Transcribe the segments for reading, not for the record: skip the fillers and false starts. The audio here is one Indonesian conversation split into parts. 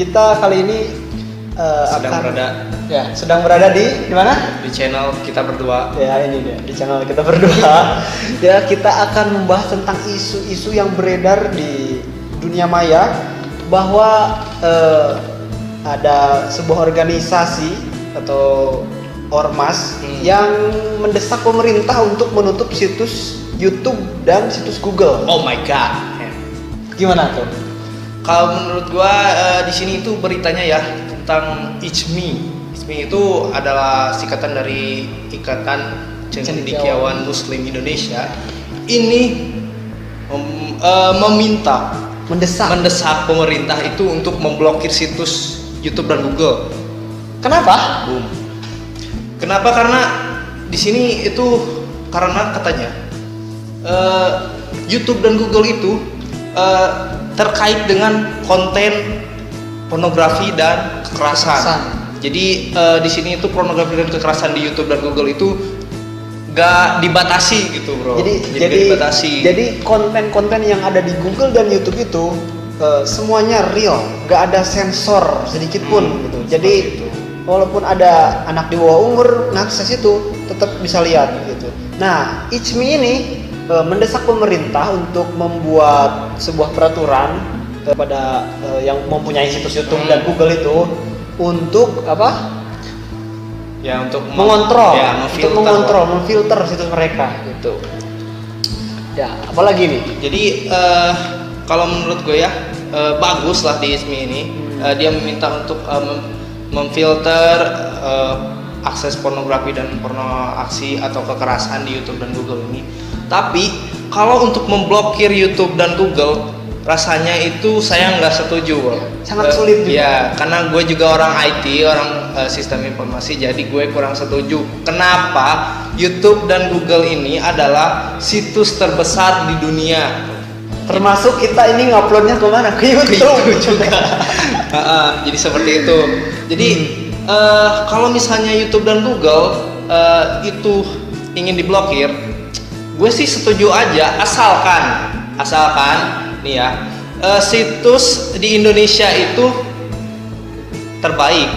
Kita kali ini sedang berada di mana? Di channel kita berdua. Ya, ini dia, di channel kita berdua. Ya, kita akan membahas tentang isu-isu yang beredar di dunia maya bahwa ada sebuah organisasi atau ormas yang mendesak pemerintah untuk menutup situs YouTube dan situs Google. Oh my god. Gimana tuh? Kalau menurut gua di sini itu beritanya ya tentang ICMI. ICMI itu adalah singkatan dari Ikatan Cendekiawan Muslim Indonesia. Ini mendesak pemerintah itu untuk memblokir situs YouTube dan Google. Kenapa? Kenapa? Karena di sini itu karena katanya YouTube dan Google itu terkait dengan konten pornografi dan kekerasan. Jadi di sini itu pornografi dan kekerasan di YouTube dan Google itu gak dibatasi gitu, bro. Jadi konten-konten yang ada di Google dan YouTube itu semuanya real, gak ada sensor sedikit pun gitu. Jadi walaupun ada anak di bawah umur mengakses itu tetap bisa lihat gitu. Nah, ICMI ini mendesak pemerintah untuk membuat sebuah peraturan kepada yang mempunyai situs YouTube dan Google itu untuk apa? Ya, untuk memfilter situs mereka gitu. Ya, apalagi nih? Jadi kalau menurut gue ya bagus lah di ICMI ini. Dia meminta untuk memfilter akses pornografi dan porno aksi atau kekerasan di YouTube dan Google ini. Tapi kalau untuk memblokir YouTube dan Google, rasanya itu saya nggak setuju, bro. Sangat sulit juga. Ya, karena gue juga orang IT, orang sistem informasi, jadi gue kurang setuju. Kenapa? YouTube dan Google ini adalah situs terbesar di dunia. Termasuk kita ini nguploadnya kemana? Ke YouTube juga. Jadi seperti itu. Jadi kalau misalnya YouTube dan Google itu ingin diblokir, gue sih setuju aja, asalkan nih ya, situs di Indonesia itu terbaik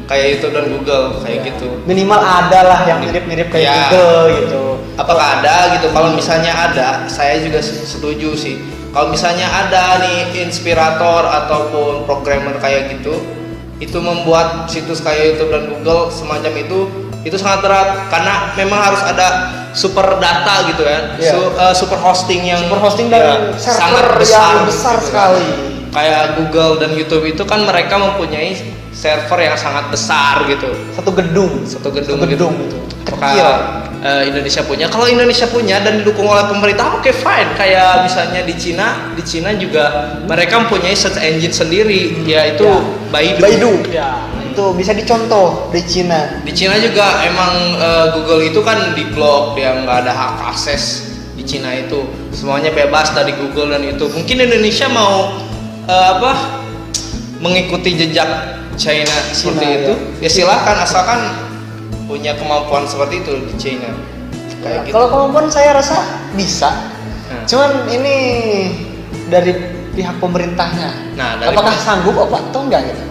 kayak YouTube dan Google kayak gitu. Minimal ada lah yang mirip-mirip kayak Google gitu. Apakah ada gitu? Kalau misalnya ada, saya juga setuju sih. Kalau misalnya ada nih inspirator ataupun programmer kayak gitu, itu membuat situs kayak YouTube dan Google semacam itu sangat berat karena memang harus ada super data gitu kan, super hosting dan sangat besar sekali. Kayak Google dan YouTube itu kan mereka mempunyai server yang sangat besar gitu. Satu gedung gitu. Kecil. Indonesia punya. Kalau Indonesia punya dan didukung oleh pemerintah, oke, fine. Kayak misalnya di Cina juga mereka mempunyai search engine sendiri, yaitu Baidu. Ya, itu bisa dicontoh di Cina. Di Cina juga emang Google itu kan diblok, dia nggak ada hak akses di Cina itu. Semuanya bebas dari Google dan YouTube. Mungkin Indonesia mau mengikuti jejak China seperti itu. Ya silakan, asalkan punya kemampuan seperti itu di China. Gitu. Kalau kemampuan saya rasa bisa. Cuman ini dari pihak pemerintahnya. Apakah sanggup atau enggak gitu?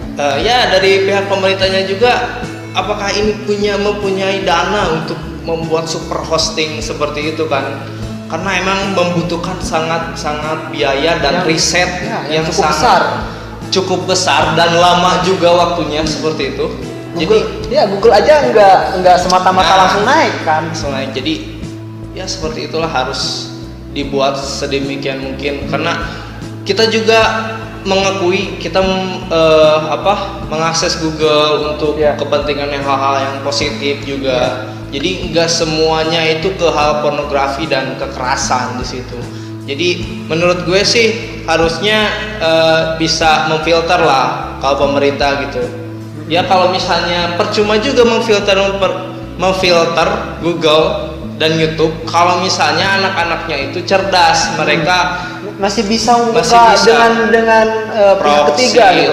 Ya dari pihak pemerintahnya juga, apakah ini mempunyai dana untuk membuat super hosting seperti itu kan? Karena emang membutuhkan sangat biaya dan riset yang cukup besar dan lama juga waktunya seperti itu. Google aja nggak semata-mata langsung naik kan? Jadi ya seperti itulah, harus dibuat sedemikian mungkin karena kita juga mengakui kita mengakses Google untuk kepentingan hal-hal yang positif juga. Jadi nggak semuanya itu ke hal pornografi dan kekerasan di situ. Jadi menurut gue sih harusnya bisa memfilter lah kalau pemerintah gitu. Ya kalau misalnya percuma juga memfilter Google dan YouTube kalau misalnya anak-anaknya itu cerdas, mereka masih bisa membuka dengan pihak ketiga gitu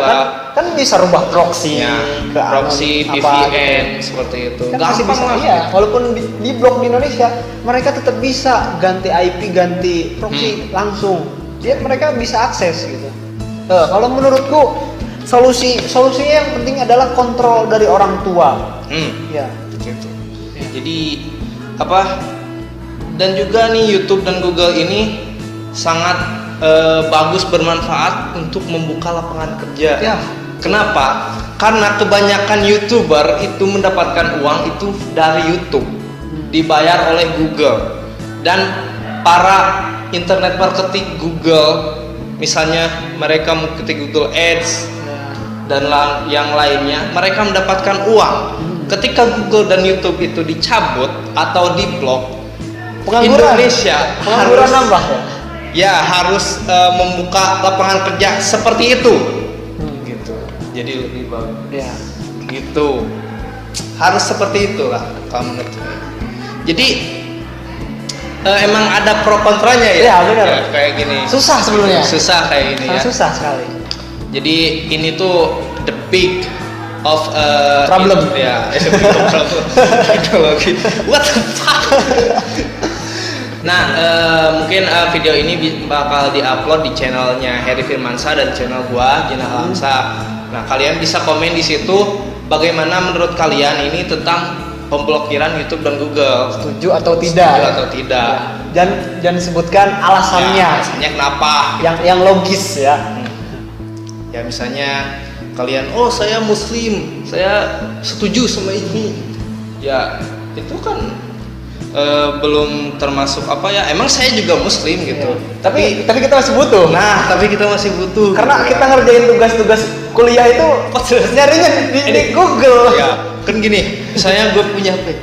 kan bisa rubah proxy ke proxy VPN seperti itu. Kan masih bisa, walaupun di blok di Indonesia mereka tetap bisa ganti IP, ganti proxy langsung. Jadi mereka bisa akses gitu. Kalau menurutku Solusinya yang penting adalah kontrol dari orang tua. Ya. Gitu. Jadi apa? Dan juga nih YouTube dan Google ini sangat bagus, bermanfaat untuk membuka lapangan kerja. Ya. Kenapa? Karena kebanyakan YouTuber itu mendapatkan uang itu dari YouTube, dibayar oleh Google. Dan para internet marketing Google, misalnya mereka mengikuti Google Ads dan yang lainnya, mereka mendapatkan uang. Ketika Google dan YouTube itu dicabut atau diblok, Indonesia pengangguran nambah ya? Harus membuka lapangan kerja seperti itu. Gitu. Jadi lebih bagus. Ya. Gitu. Harus seperti itulah kalau menurut saya. Jadi emang ada pro kontranya ya. Ya, benar. Ya, kayak gini. Susah sebenarnya. Susah kayak gini ya. Susah sekali. Jadi ini tuh the big of problem. Problem. Teknologi. What the fuck? Nah, mungkin video ini bakal diupload di channelnya Heri Firmansyah dan channel gua Jina Alamsa. Nah, kalian bisa komen di situ bagaimana menurut kalian ini tentang pemblokiran YouTube dan Google. Setuju atau tidak? Setuju atau tidak? Jangan sebutkan alasannya. Ya, alasannya kenapa? Yang logis ya. Ya misalnya kalian, oh saya Muslim, saya setuju sama ini. Ya itu kan belum termasuk apa ya, emang saya juga Muslim gitu. Tapi kita masih butuh. Nah, tapi kita masih butuh. Karena kita ngerjain tugas-tugas kuliah itu nyarinya di Google. Ya, kan gini, misalnya gue punya HP,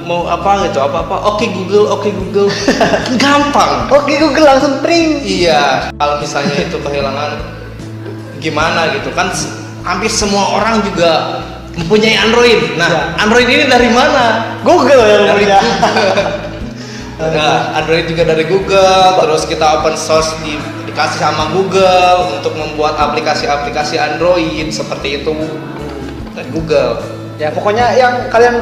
mau apa gitu, apa-apa, oke Google, gampang. Oke Google langsung pring. Iya, kalau misalnya itu kehilangan, gimana gitu kan? Hampir semua orang juga mempunyai Android. Nah, ya. Android ini dari mana? Google yang dari punya. Nah, Android juga dari Google. Terus kita open source dikasih sama Google untuk membuat aplikasi-aplikasi Android seperti itu dari Google. Ya, pokoknya yang kalian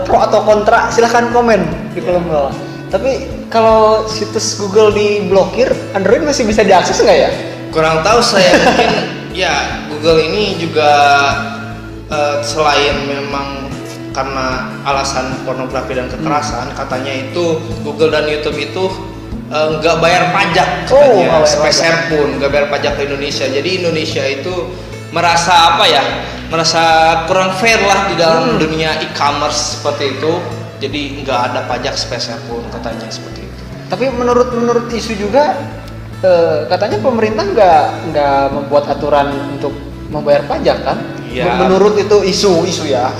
pro atau kontra silahkan komen di kolom bawah. Tapi kalau situs Google diblokir, Android masih bisa diakses nggak ya? Kurang tahu saya, mungkin ya Google ini juga selain memang karena alasan pornografi dan kekerasan, katanya itu Google dan YouTube itu nggak bayar pajak katanya, sepeser pun nggak bayar pajak ke Indonesia. Jadi Indonesia itu merasa apa ya, merasa kurang fair lah di dalam dunia e-commerce seperti itu. Jadi nggak ada pajak sepeser pun katanya seperti itu. Tapi menurut isu juga katanya pemerintah nggak membuat aturan untuk membayar pajak kan? Ya, menurut itu isu ya.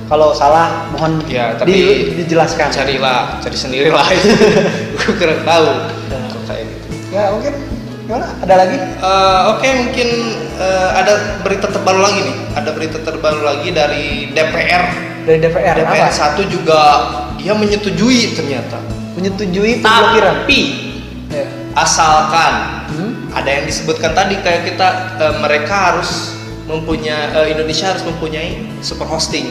Kalau salah mohon ya, tapi dijelaskan. Cari sendiri lah. Gue kurang tahu. Kayak gitu. Ya mungkin gimana? Ada lagi? Oke, mungkin ada berita terbaru lagi nih. Ada berita terbaru lagi dari DPR. Dari DPR apa? 1 juga dia menyetujui ternyata. Menyetujui pemblokiran. Tapi asalkan ada yang disebutkan tadi kayak kita mereka harus Indonesia harus mempunyai super hosting.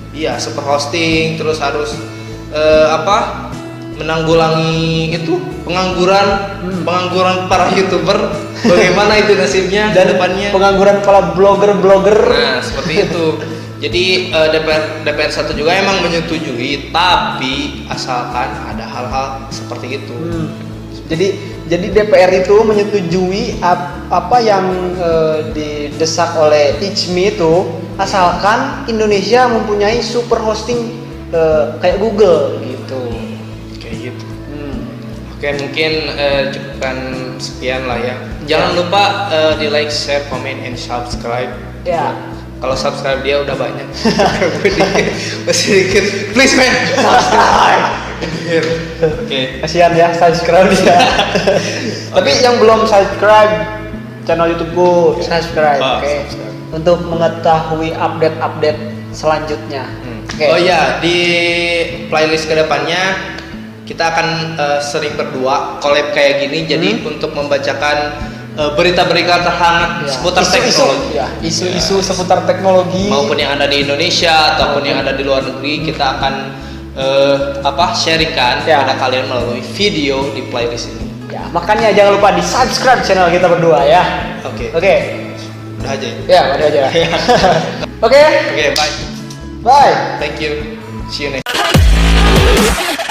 Iya, super hosting, terus harus menanggulangi itu pengangguran para YouTuber. Bagaimana itu nasibnya dan depannya? Pengangguran para blogger. Nah, seperti itu. Jadi DPR 1 juga emang menyetujui, tapi asalkan ada hal-hal seperti itu. Jadi DPR itu menyetujui apa yang didesak oleh ICMI itu, asalkan Indonesia mempunyai super hosting kayak Google gitu. Kayak gitu. Oke, mungkin cukupkan sekian lah ya. Jangan lupa di like, share, comment, and subscribe. Ya. Kalau subscribe dia udah banyak. Masih dikit. Please man, subscribe. Oke. Kasihan ya subscribe dia. Tapi yang belum subscribe channel YouTubeku, subscribe. Oke. Untuk mengetahui update selanjutnya. Oh iya, di playlist kedepannya kita akan sering berdua collab kayak gini. Jadi untuk membacakan berita-berita terhangat seputar teknologi, isu-isu seputar teknologi maupun yang ada di Indonesia ataupun yang ada di luar negeri, kita akan sharingkan kepada kalian melalui video di playlist ini. Ya, makanya jangan lupa di subscribe channel kita berdua ya. Oke. udah aja. Ya, udah aja. Oke, Oke, bye. bye. Thank you. See you next.